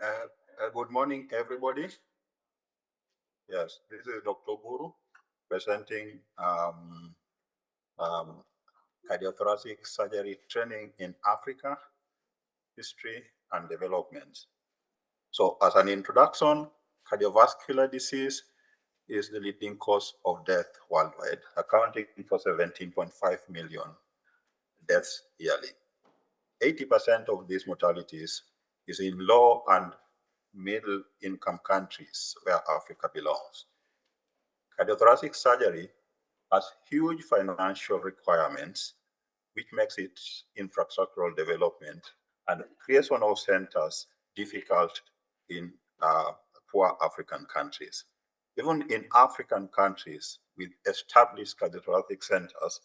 Good morning, everybody. Yes, this is Dr. Oburu presenting um, cardiothoracic surgery training in Africa, history and development. So, as an introduction, cardiovascular disease is the leading cause of death worldwide, accounting for 17.5 million deaths yearly. 80% of these mortalities is in low and middle income countries where Africa belongs. Cardiothoracic surgery has huge financial requirements, which makes its infrastructural development and creation of centers difficult in poor African countries. Even in African countries with established cardiothoracic centers,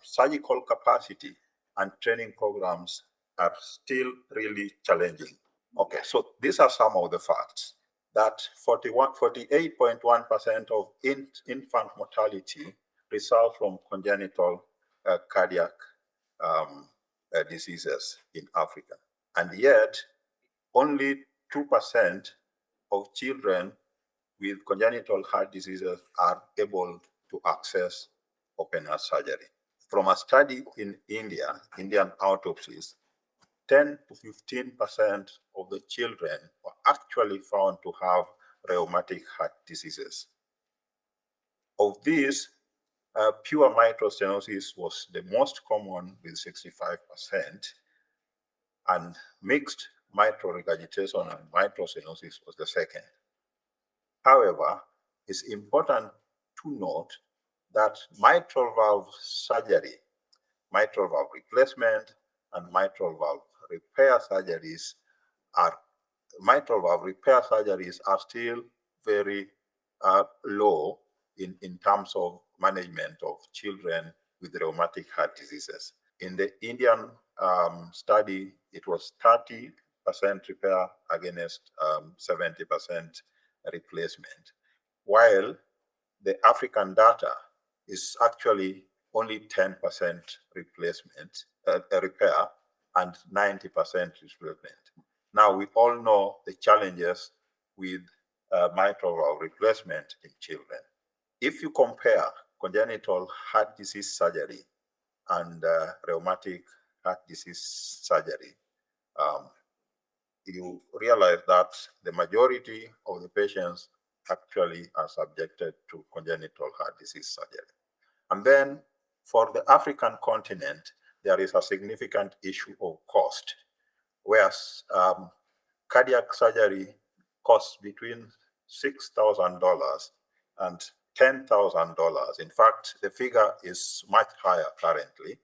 surgical capacity and training programs are still really challenging. Okay, so these are some of the facts that 48.1% of infant mortality results from congenital cardiac diseases in Africa. And yet, only 2% of children with congenital heart diseases are able to access open heart surgery. From a study in India, Indian autopsies, 10 to 15% of the children were actually found to have rheumatic heart diseases. Of these, pure mitral stenosis was the most common with 65%, and mixed mitral regurgitation and mitral stenosis was the second. However, it's important to note that mitral valve surgery, mitral valve replacement, and mitral valve repair surgeries are still very low in terms of management of children with rheumatic heart diseases. In the Indian study, it was 30% repair against 70% replacement, while the African data is actually only 10% replacement, repair, and 90% replacement. Now, we all know the challenges with mitral valve replacement in children. If you compare congenital heart disease surgery and rheumatic heart disease surgery, you realize that the majority of the patients actually are subjected to congenital heart disease surgery. And then for the African continent, there is a significant issue of cost, whereas cardiac surgery costs between $6,000 and $10,000. In fact, the figure is much higher currently,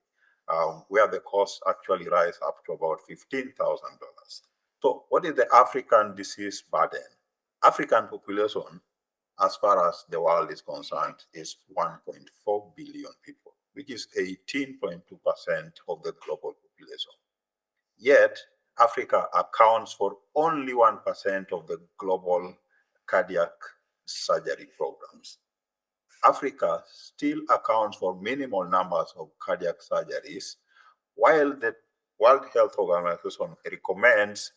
where the costs actually rise up to about $15,000. So, what is the African disease burden? African population, as far as the world is concerned, is 1.4 billion people, which is 18.2% of the global population. Yet, Africa accounts for only 1% of the global cardiac surgery programs. Africa still accounts for minimal numbers of cardiac surgeries, while the World Health Organization recommends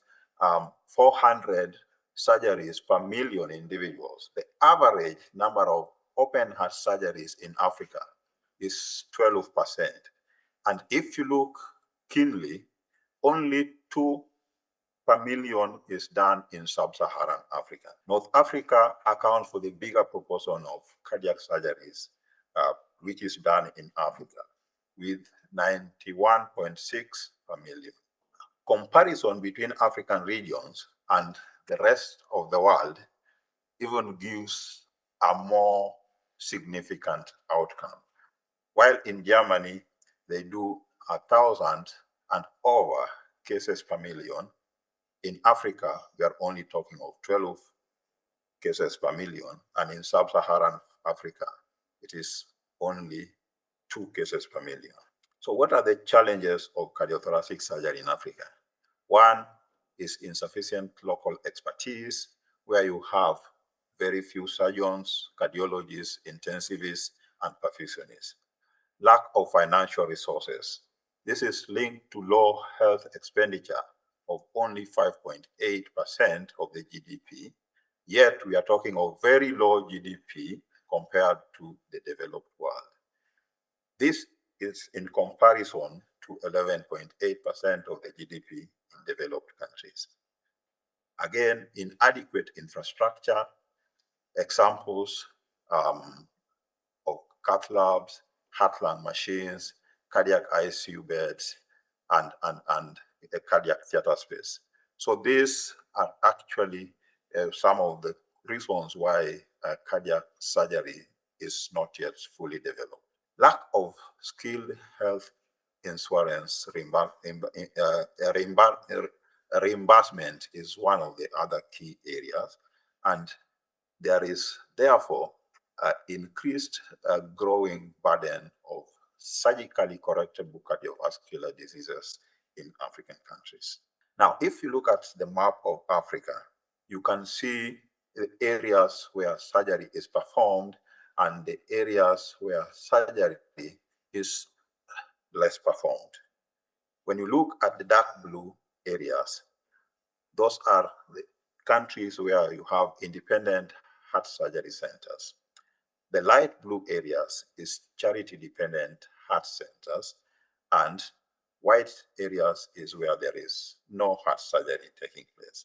400 surgeries per million individuals. The average number of open heart surgeries in Africa is 12%. And if you look keenly, only 2 per million is done in sub-Saharan Africa. North Africa accounts for the bigger proportion of cardiac surgeries, which is done in Africa, with 91.6 per million. Comparison between African regions and the rest of the world even gives a more significant outcome. While in Germany, they do 1,000 and over cases per million, in Africa, we are only talking of 12 cases per million, and in sub-Saharan Africa, it is only 2 cases per million. So what are the challenges of cardiothoracic surgery in Africa? One is insufficient local expertise, where you have very few surgeons, cardiologists, intensivists, and perfusionists. Lack of financial resources. This is linked to low health expenditure of only 5.8% of the GDP, yet we are talking of very low GDP compared to the developed world. This is in comparison to 11.8% of the GDP in developed countries. Again, inadequate infrastructure, examples of cath labs, heart-lung machines, cardiac ICU beds, and a cardiac theater space. So these are actually some of the reasons why cardiac surgery is not yet fully developed. Lack of skilled health insurance reimbursement is one of the other key areas, and there is therefore increased growing burden of surgically correctable cardiovascular diseases in African countries. Now, if you look at the map of Africa, you can see the areas where surgery is performed and the areas where surgery is less performed. When you look at the dark blue areas, those are the countries where you have independent heart surgery centers. The light blue areas is charity-dependent heart centers, and white areas is where there is no heart surgery taking place.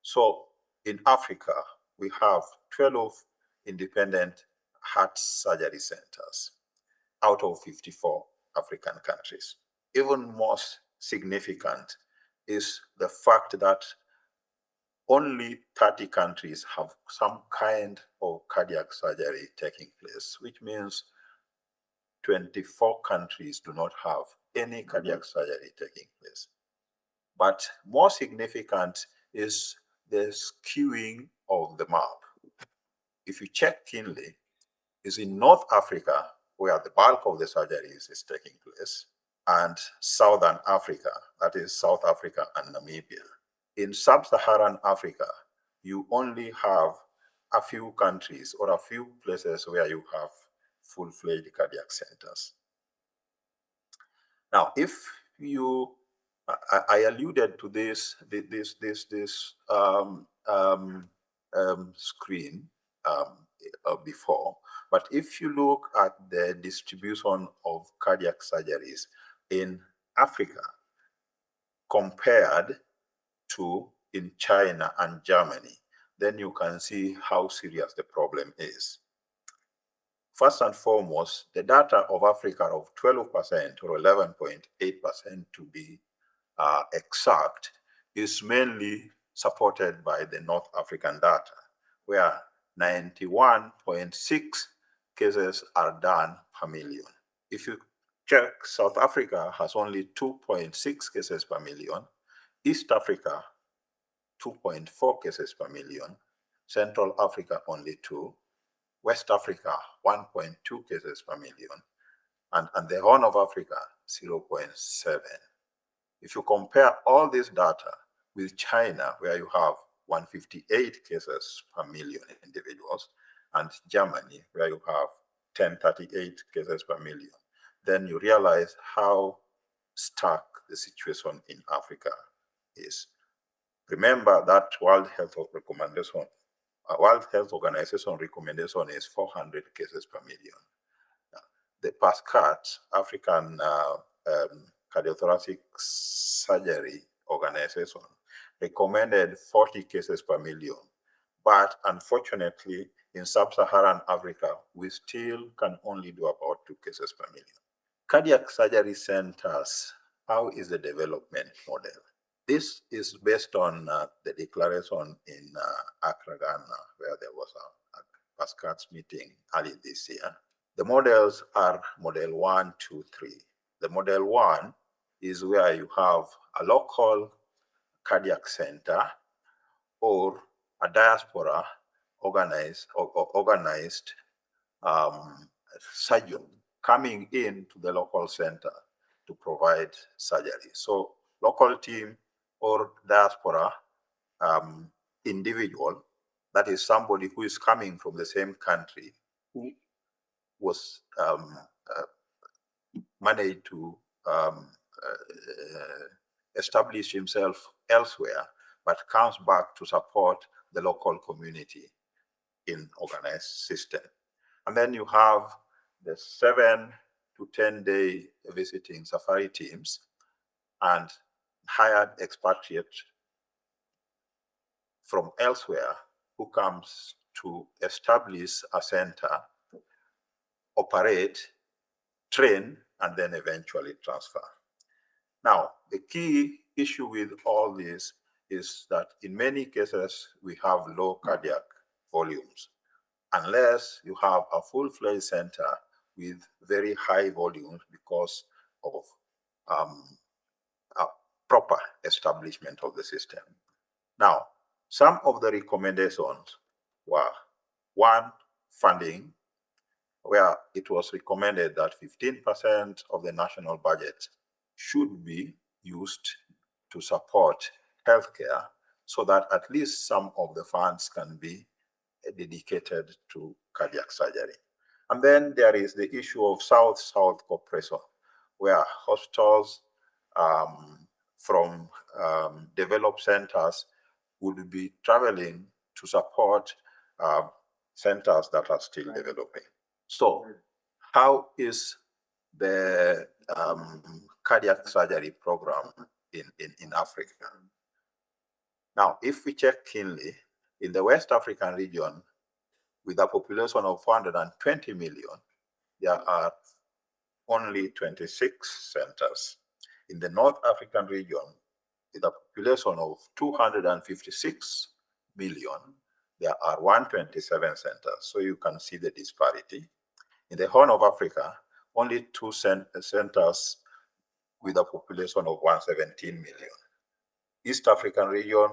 So in Africa, we have 12 independent heart surgery centers out of 54 African countries. Even more significant is the fact that only 30 countries have some kind of cardiac surgery taking place, which means 24 countries do not have any cardiac surgery taking place. But more significant is the skewing of the map. If you check keenly, it's in North Africa where the bulk of the surgeries is taking place, and Southern Africa, that is South Africa and Namibia. In sub-Saharan Africa, you only have a few countries or a few places where you have full-fledged cardiac centers. Now, if you, I alluded to this screen before, but if you look at the distribution of cardiac surgeries in Africa compared to in China and Germany, then you can see how serious the problem is. First and foremost, the data of Africa of 12% or 11.8% to be exact is mainly supported by the North African data, where 91.6 cases are done per million. If you check, South Africa has only 2.6 cases per million, East Africa 2.4 cases per million, Central Africa only 2, West Africa 1.2 cases per million, and the Horn of Africa 0.7. If you compare all this data with China, where you have 158 cases per million individuals, and Germany, where you have 1038 cases per million, then you realize how stark the situation in Africa is. Remember that World Health Organization recommendation is 400 cases per million. The PASCAT, African Cardiothoracic Surgery Organization, recommended 40 cases per million. But unfortunately, in sub-Saharan Africa, we still can only do about 2 cases per million. Cardiac surgery centers, how is the development model? This is based on the declaration in Accra, Ghana, where there was a PASCAT meeting early this year. The models are model 1, 2, 3. The model 1 is where you have a local cardiac center or a diaspora organized surgeon coming into the local center to provide surgery. So local team or diaspora individual, that is somebody who is coming from the same country, who was managed to establish himself elsewhere, but comes back to support the local community in organized system. And then you have the 7 to 10-day visiting safari teams and hired expatriates from elsewhere who comes to establish a center, operate, train, and then eventually transfer. Now, the key issue with all this is that in many cases, we have low cardiac volumes, unless you have a full-fledged center with very high volumes because of a proper establishment of the system. Now, some of the recommendations were, one, funding, where it was recommended that 15% of the national budget should be used to support healthcare so that at least some of the funds can be dedicated to cardiac surgery. And then there is the issue of South-South cooperation, where hospitals from developed centers would be traveling to support centers that are still developing. So how is the cardiac surgery program in Africa? Now, if we check keenly, in the West African region, with a population of 420 million, there are only 26 centers. In the North African region, with a population of 256 million, there are 127 centers. So you can see the disparity. In the Horn of Africa, only 2 centers with a population of 117 million. East African region,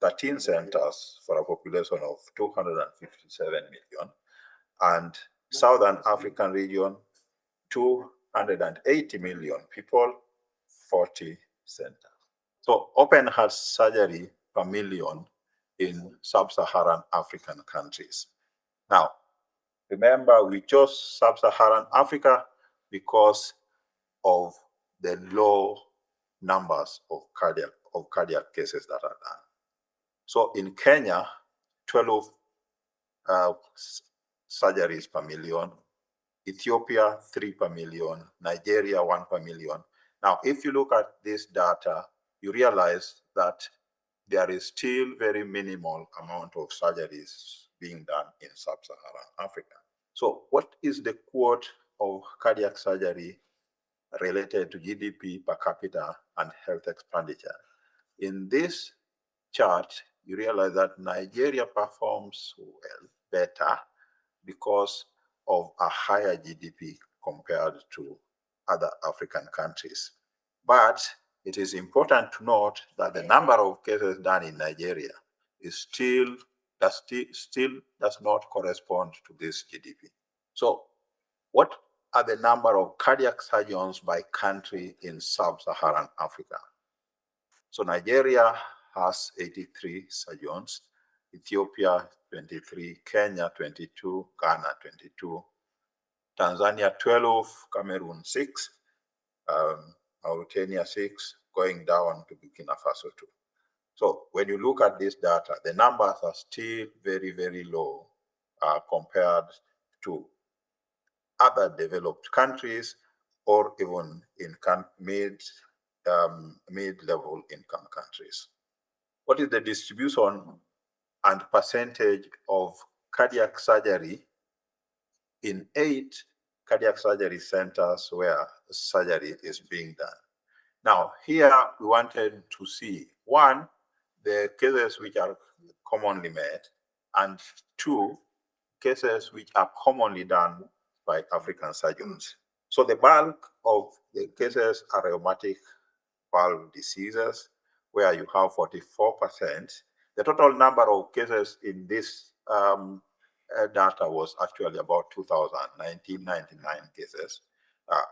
13 centers for a population of 257 million. And Southern African region, 280 million people, 40 centers. So open heart surgery per million in sub-Saharan African countries. Now, remember, we chose sub-Saharan Africa because of the low numbers of cardiac cases that are done. So in Kenya, 12 surgeries per million, Ethiopia 3 per million, Nigeria 1 per million. Now, if you look at this data, you realize that there is still very minimal amount of surgeries being done in sub-Saharan Africa. So what is the quote of cardiac surgery related to GDP per capita and health expenditure? In this chart, you realize that Nigeria performs well, better, because of a higher GDP compared to other African countries. But it is important to note that the number of cases done in Nigeria is still does not correspond to this GDP. So what are the number of cardiac surgeons by country in sub-Saharan Africa? So Nigeria has 83 surgeons, Ethiopia 23, Kenya 22, Ghana 22, Tanzania 12, Cameroon 6, Mauritania 6, going down to Burkina Faso 2. So when you look at this data, the numbers are still very, very low compared to other developed countries or even in mid-level income countries. What is the distribution and percentage of cardiac surgery in 8 cardiac surgery centers where surgery is being done? Now, here we wanted to see, one, the cases which are commonly made, and 2, cases which are commonly done by African surgeons. So the bulk of the cases are rheumatic valve diseases, where you have 44%. The total number of cases in this data was actually about 2,999 cases,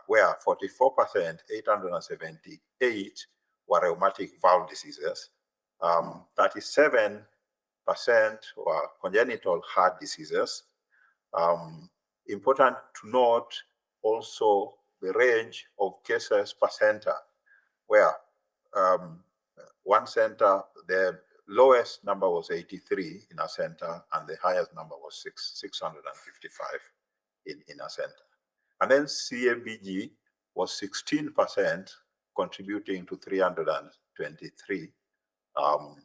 where 44%, 878, were rheumatic valve diseases, 37% were congenital heart diseases. Important to note also the range of cases per center, where one center, the lowest number was 83 in a center, and the highest number was 655 in a center. And then CABG was 16%, contributing to 323 um,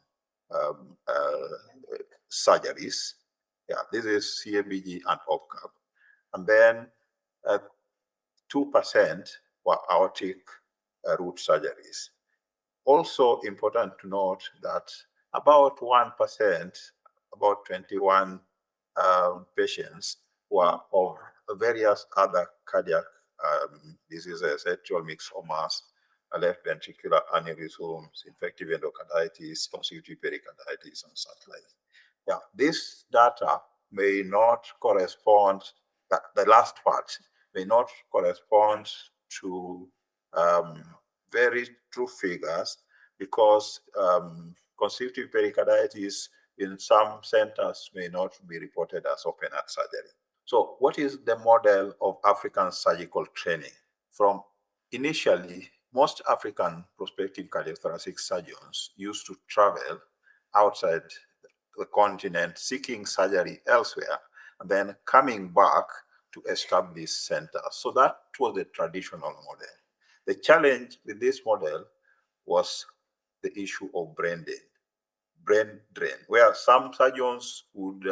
surgeries. Yeah, this is CABG and OPCAP. And then 2% were aortic root surgeries. Also important to note that about 1%, about 21 patients were of various other cardiac diseases, atrial myxomas, left ventricular aneurysms, infective endocarditis, consecutive pericarditis, and such like. Yeah, this data may not correspond, the last part may not correspond to very true figures, because consecutive pericarditis in some centers may not be reported as open heart surgery. So what is the model of African surgical training? From initially, most African prospective cardiothoracic surgeons used to travel outside the continent seeking surgery elsewhere, and then coming back to establish centers. So that was the traditional model. The challenge with this model was the issue of brain drain, where some surgeons would,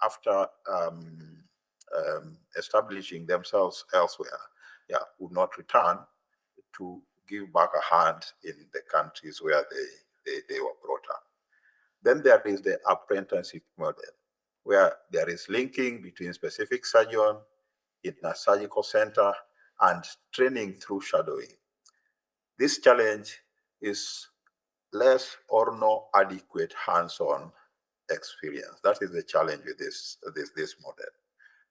after establishing themselves elsewhere, would not return to give back a hand in the countries where they were brought up. Then there is the apprenticeship model, where there is linking between specific surgeon in a surgical center and training through shadowing. This challenge is less or no adequate hands-on experience. That is the challenge with this model.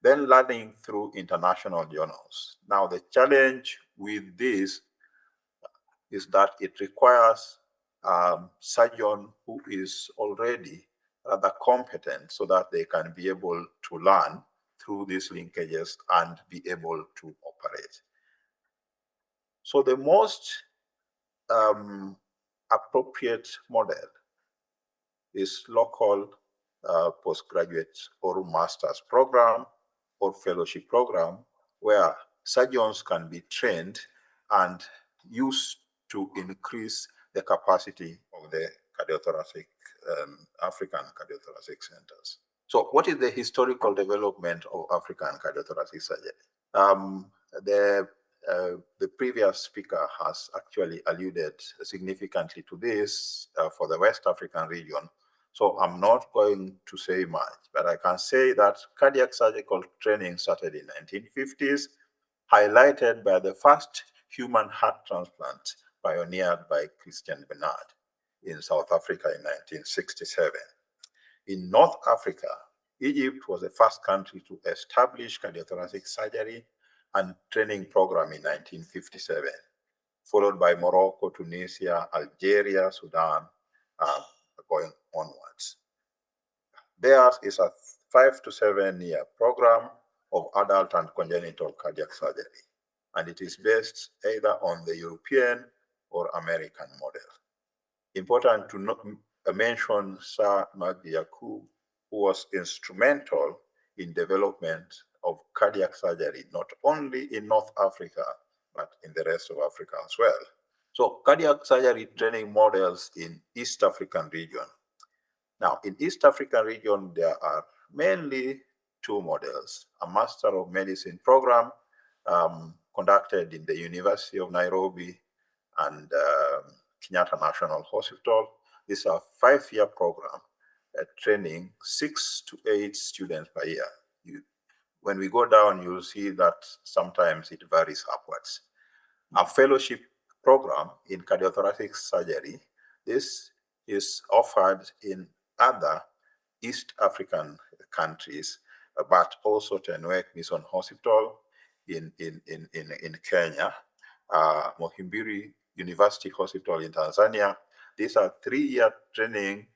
Then learning through international journals. Now the challenge with this is that it requires a surgeon who is already rather competent, so that they can be able to learn through these linkages and be able to operate. So the most appropriate model is local postgraduate or master's program or fellowship program, where surgeons can be trained and used to increase the capacity of the cardiothoracic, African cardiothoracic centers. So what is the historical development of African cardiothoracic surgery? The previous speaker has actually alluded significantly to this for the West African region. So I'm not going to say much, but I can say that cardiac surgical training started in the 1950s, highlighted by the first human heart transplant pioneered by Christian Bernard in South Africa in 1967. In North Africa, Egypt was the first country to establish cardiothoracic surgery and training program in 1957, followed by Morocco, Tunisia, Algeria, Sudan, going onwards. Theirs is a 5 to 7 year program of adult and congenital cardiac surgery, and it is based either on the European or American model. Important to mention Sir Magdi Yaqub, who was instrumental in development of cardiac surgery, not only in North Africa, but in the rest of Africa as well. So cardiac surgery training models in East African region. Now, in East African region, there are mainly two models: a Master of Medicine program conducted in the University of Nairobi and Kenyatta National Hospital. This is a 5-year program training 6 to 8 students per year. When we go down, you'll see that sometimes it varies upwards. A fellowship program in cardiothoracic surgery. This is offered in other East African countries, but also Tenwek Mission Hospital in Kenya, Muhimbili University Hospital in Tanzania. These are 3-year training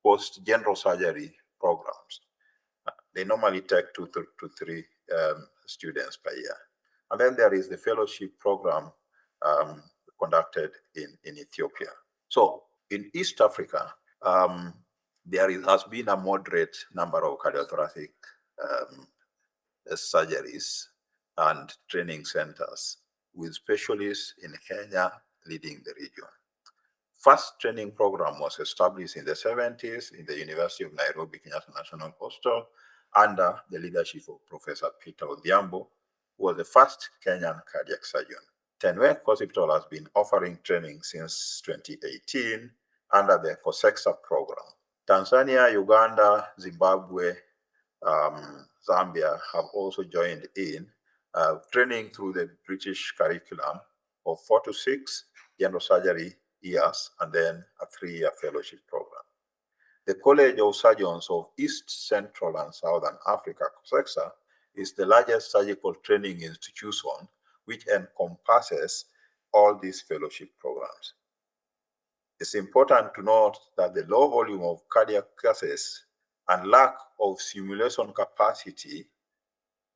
post-general surgery programs. They normally take 2 to 3 students per year. And then there is the fellowship program conducted in Ethiopia. So in East Africa, has been a moderate number of cardiothoracic surgeries and training centers, with specialists in Kenya leading the region. First training program was established in the 70s in the University of Nairobi Kenyatta National Hospital under the leadership of Professor Peter Odhiambo, who was the first Kenyan cardiac surgeon. Tenwek Hospital has been offering training since 2018 under the COSEXA program. Tanzania, Uganda, Zimbabwe, Zambia have also joined in training through the British curriculum of 4 to 6 general surgery years and then a 3-year fellowship program. The College of Surgeons of East, Central, and Southern Africa, COSEXA, is the largest surgical training institution which encompasses all these fellowship programs. It's important to note that the low volume of cardiac cases and lack of simulation capacity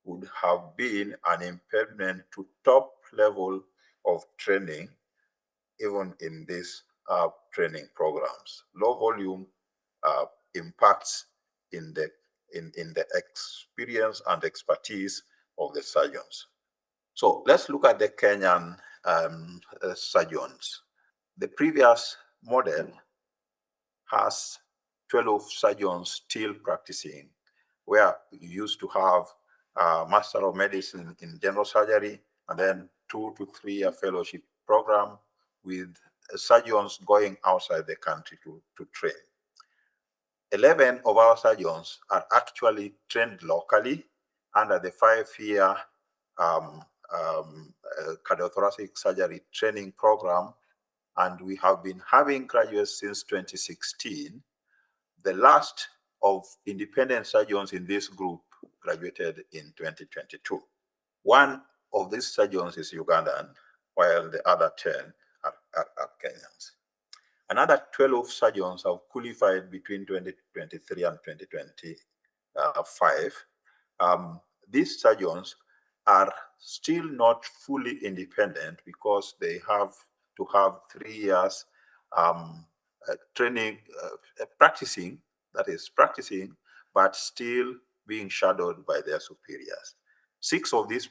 would have been an impediment to top level of training, even in these training programs. Low volume impacts in the experience and expertise of the surgeons. So let's look at the Kenyan surgeons. The previous model has 12 surgeons still practicing, where you used to have a Master of Medicine in General Surgery and then 2 to 3 year fellowship program with surgeons going outside the country to train. 11 of our surgeons are actually trained locally under the 5-year cardiothoracic surgery training program, and we have been having graduates since 2016. The last of independent surgeons in this group graduated in 2022. One of these surgeons is Ugandan, while the other 10 are Kenyans. Another 12 surgeons have qualified between 2023 and 2025. These surgeons are still not fully independent because they have to have 3 years training, practicing, but still being shadowed by their superiors. 6 of these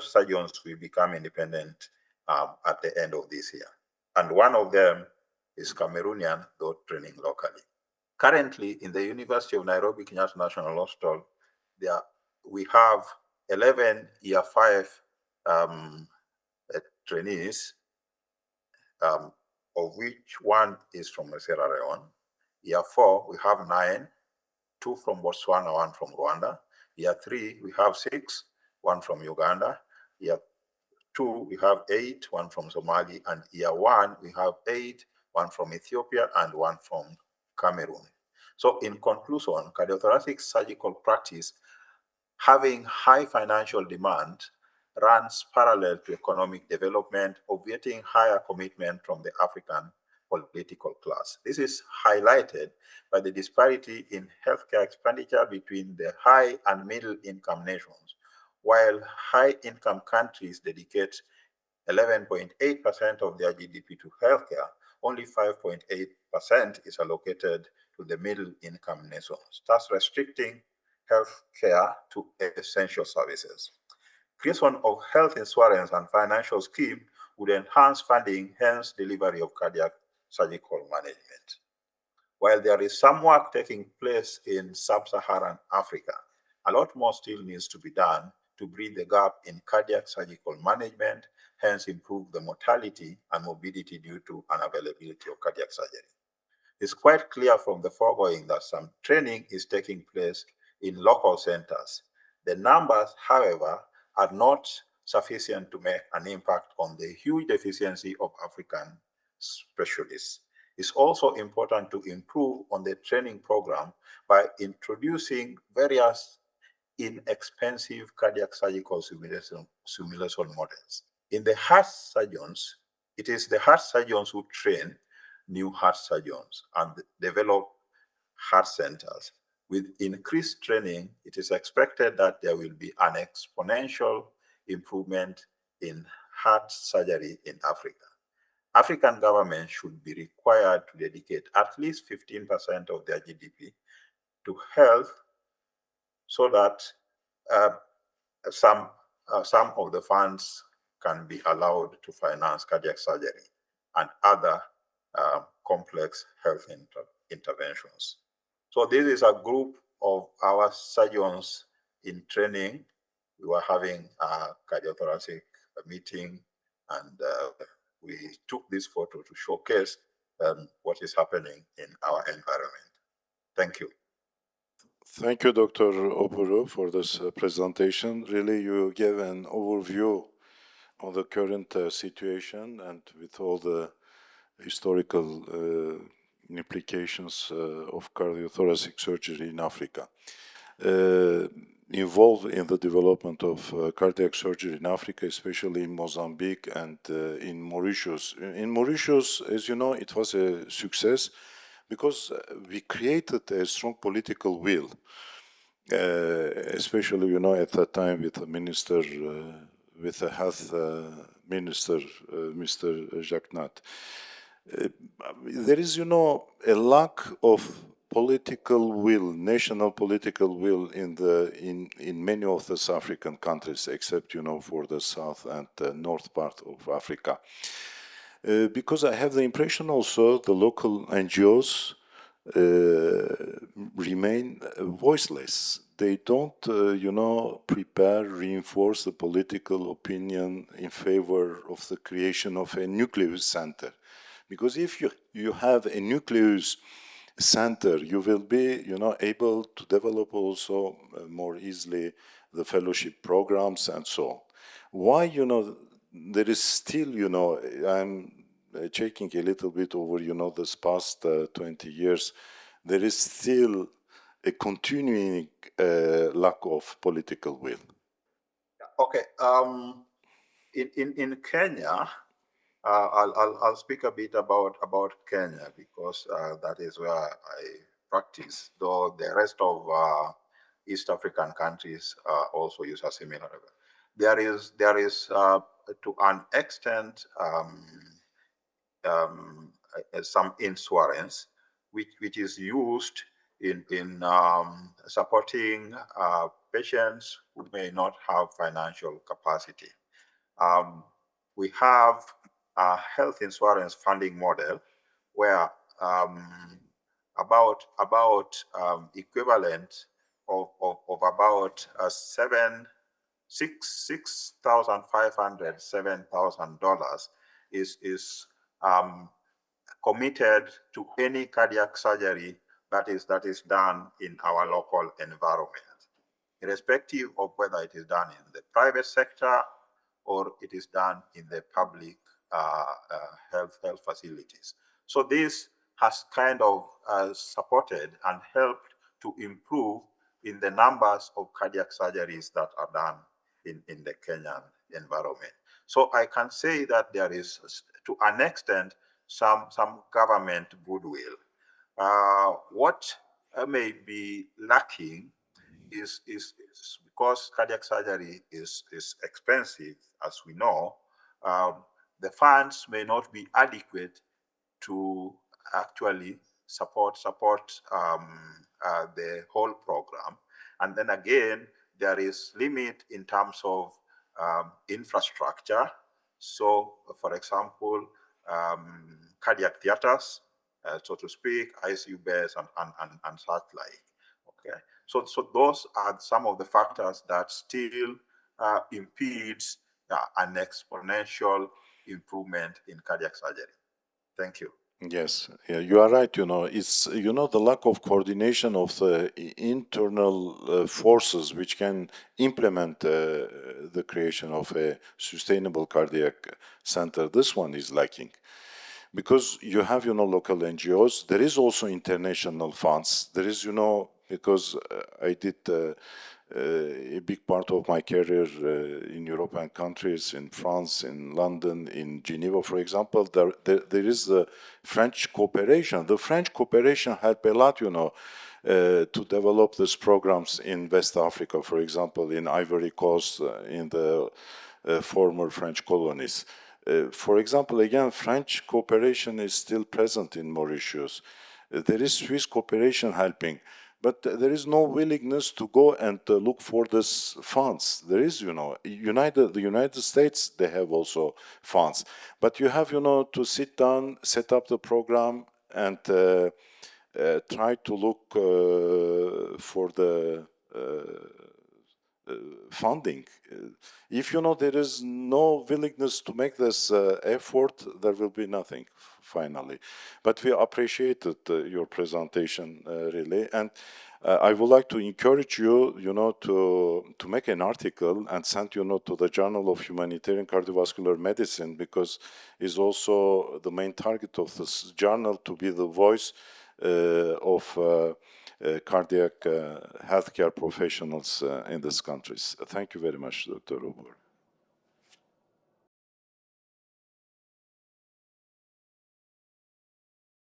surgeons will become independent at the end of this year. And one of them is Cameroonian, though training locally. Currently, in the University of Nairobi Kenyatta National Hospital, we have 11 year 5 trainees, of which one is from Sierra Leone. Year 4, we have 9, 2 from Botswana, 1 from Rwanda. Year 3, we have 6, 1 from Uganda. Year 2, we have 8, 1 from Somali. And year 1, we have 8, 1 from Ethiopia and 1 from Cameroon. So in conclusion, cardiothoracic surgical practice, having high financial demand, runs parallel to economic development, obviating higher commitment from the African political class. This is highlighted by the disparity in healthcare expenditure between the high and middle income nations. While high income countries dedicate 11.8% of their GDP to healthcare, only 5.8% is allocated to the middle income nations, thus restricting healthcare to essential services. Creation of health insurance and financial scheme would enhance funding, hence delivery of cardiac surgical management. While there is some work taking place in sub-Saharan Africa, a lot more still needs to be done to bridge the gap in cardiac surgical management, hence improve the mortality and morbidity due to unavailability of cardiac surgery. It's quite clear from the foregoing that some training is taking place in local centers. The numbers, however, are not sufficient to make an impact on the huge deficiency of African specialists. It's also important to improve on the training program by introducing various inexpensive cardiac surgical simulation models. In the heart surgeons, it is the heart surgeons who train new heart surgeons and develop heart centers. With increased training, it is expected that there will be an exponential improvement in heart surgery in Africa. African governments should be required to dedicate at least 15% of their GDP to health so that uh, some of the funds can be allowed to finance cardiac surgery and other complex health interventions. So this is a group of our surgeons in training. We were having a cardiothoracic meeting, and we took this photo to showcase what is happening in our environment. Thank you. Thank you, Dr. Oburu, for this presentation. Really, you gave an overview of the current situation and with all the historical implications of cardiothoracic surgery in Africa. Involved in the development of cardiac surgery in Africa, especially in Mozambique and in Mauritius. In Mauritius, as you know, it was a success because we created a strong political will, especially, you know, at that time with the minister, with the health minister, Mr. Jacques Nat. There is, you know, a lack of political will, national political will in many of the South African countries, except, you know, for the south and north part of Africa. Because I have the impression also the local NGOs remain voiceless. They don't, you know, reinforce the political opinion in favor of the creation of a nucleus center. Because if you have a nucleus center, you will be, you know, able to develop also more easily the fellowship programs and so on. Why, you know, there is still, you know, I'm checking a little bit over, you know, this past 20 years, there is still a continuing lack of political will. Okay. In Kenya, I'll speak a bit about Kenya because that is where I practice. Though the rest of East African countries also use a similar. There is to an extent some insurance which is used in supporting patients who may not have financial capacity. We have a health insurance funding model where about equivalent of about $6,500, $7,000 is committed to any cardiac surgery that is done in our local environment, irrespective of whether it is done in the private sector or it is done in the public health facilities. So this has kind of supported and helped to improve in the numbers of cardiac surgeries that are done in the Kenyan environment. So I can say that there is, to an extent, some government goodwill. What may be lacking is because cardiac surgery is expensive, as we know. The funds may not be adequate to actually support the whole program. And then again, there is limit in terms of infrastructure. So, for example, cardiac theaters, so to speak, ICU beds, and such like. Okay, so those are some of the factors that still impedes an exponential improvement in cardiac surgery. Thank you. Yes, yeah, you are right. You know, it's, you know, the lack of coordination of the internal forces which can implement the creation of a sustainable cardiac center. This one is lacking because you have, you know, local NGOs. There is also international funds. There is, you know, because I did a big part of my career in European countries, in France, in London, in Geneva, for example. There is the French cooperation. The French cooperation helped a lot, you know, to develop these programs in West Africa, for example, in Ivory Coast, in the former French colonies. For example, again, French cooperation is still present in Mauritius. There is Swiss cooperation helping, but there is no willingness to go and look for these funds. There is, the United States, they have also funds, but you have, to sit down, set up the program, and try to look for the funding. If there is no willingness to make this effort, there will be nothing finally. But we appreciated your presentation really, and I would like to encourage you, to make an article and send, to the Journal of Humanitarian Cardiovascular Medicine, because it's also the main target of this journal to be the voice of cardiac healthcare professionals in these countries. Thank you very much, Dr. Oburu.